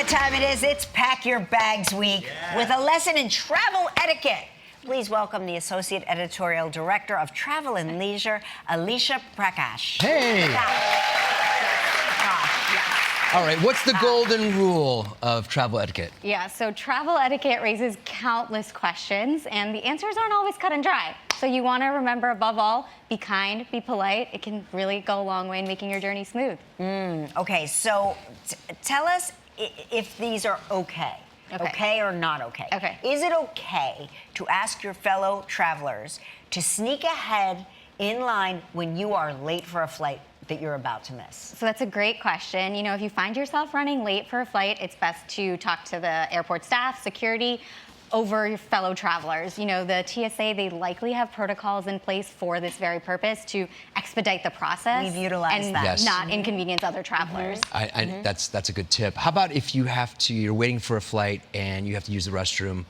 time it is. It's Pack Your Bags Week with a lesson in travel etiquette. Please welcome the Associate Editorial Director of Travel and Leisure, Alisha Prakash. Hey! All right, what's the golden rule of travel etiquette? Yeah, so travel etiquette raises countless questions, and the answers aren't always cut and dry. So you want to remember, above all, be kind, be polite. It can really go a long way in making your journey smooth. Okay, so tell us if these are okay. Okay or not okay? Okay. Is it okay to ask your fellow travelers to sneak ahead in line when you are late for a flight that you're about to miss? So that's a great question. You know, if you find yourself running late for a flight, it's best to talk to the airport staff, security, over your fellow travelers. You know, the TSA, they likely have protocols in place for this very purpose to expedite the process. We've utilized and that. Yes. not inconvenience other travelers. That's a good tip. How about if you're waiting for a flight and you have to use the restroom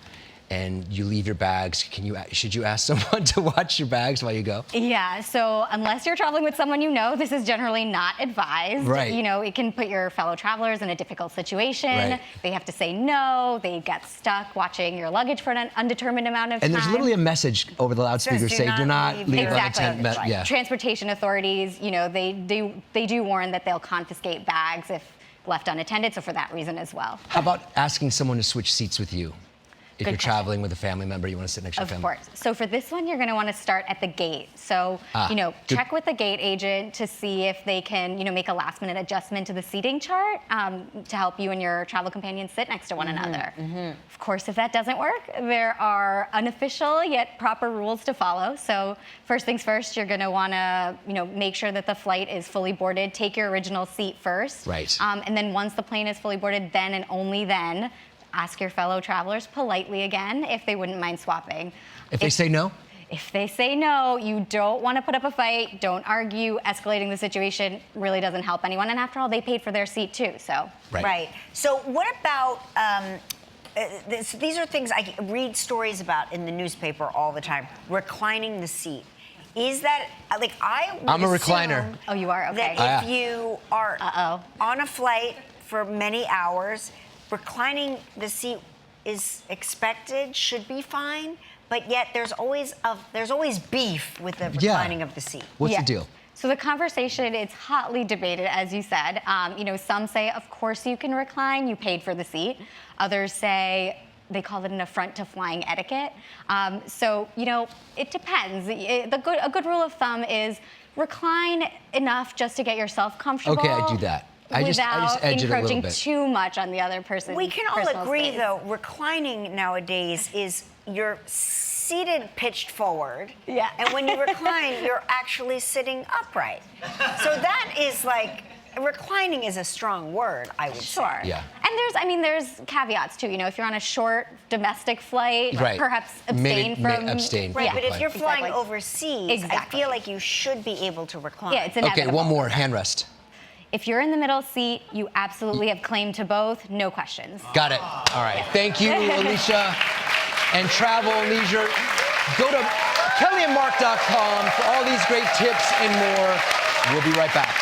and you leave your bags? Should you ask someone to watch your bags while you go? Yeah, so unless you're traveling with someone you know, this is generally not advised. Right. You know, it can put your fellow travelers in a difficult situation. Right. They have to say no, they get stuck watching your luggage for an undetermined amount of time. And there's literally a message over the loudspeaker saying, do not leave Exactly. Yeah. Transportation authorities, you know, they do warn that they'll confiscate bags if left unattended, so for that reason as well. How about asking someone to switch seats with you? If Good you're question. traveling with a family member, you want to sit next to your family. Of course. So for this one, you're going to want to start at the gate. So, you know, check with the gate agent to see if they can, you know, make a last-minute adjustment to the seating chart to help you and your travel companion sit next to one another. Of course, if that doesn't work, there are unofficial yet proper rules to follow. So first things first, you're going to want to, you know, make sure that the flight is fully boarded. Take your original seat first. Right. And then once the plane is fully boarded, then and only then, ask your fellow travelers politely again if they wouldn't mind swapping. If they say no? If they say no, you don't want to put up a fight, don't argue. Escalating the situation really doesn't help anyone. And after all, they paid for their seat too, so. Right. So what about, these are things I read stories about in the newspaper all the time, reclining the seat. Is that, like, I'm a recliner. Oh, you are? Okay. That if you are on a flight for many hours, reclining the seat is expected, should be fine, but yet there's always beef with the reclining of the seat. What's the deal? So the conversation is hotly debated, as you said. You know, some say, of course you can recline, you paid for the seat. Others say, they call it an affront to flying etiquette. So, you know, it depends. A good rule of thumb is recline enough just to get yourself comfortable. Okay, I do that. I just edge it a little encroaching bit. too much on the other person's We can all personal agree, space. though, reclining nowadays is you're seated pitched forward. Yeah. And when you recline, you're actually sitting upright. So that is like, reclining is a strong word, I would say. Sure. Yeah. And there's caveats too. You know, if you're on a short domestic flight, perhaps abstain from. Abstain. Right, Yeah. but if you're flying Exactly. overseas, I feel like you should be able to recline. Yeah, it's inevitable. Okay, one more, hand rest. If you're in the middle seat, you absolutely have claim to both, no questions. Got it. All right. Thank you, Alisha. And Travel and Leisure. Go to kellyandmark.com for all these great tips and more. We'll be right back.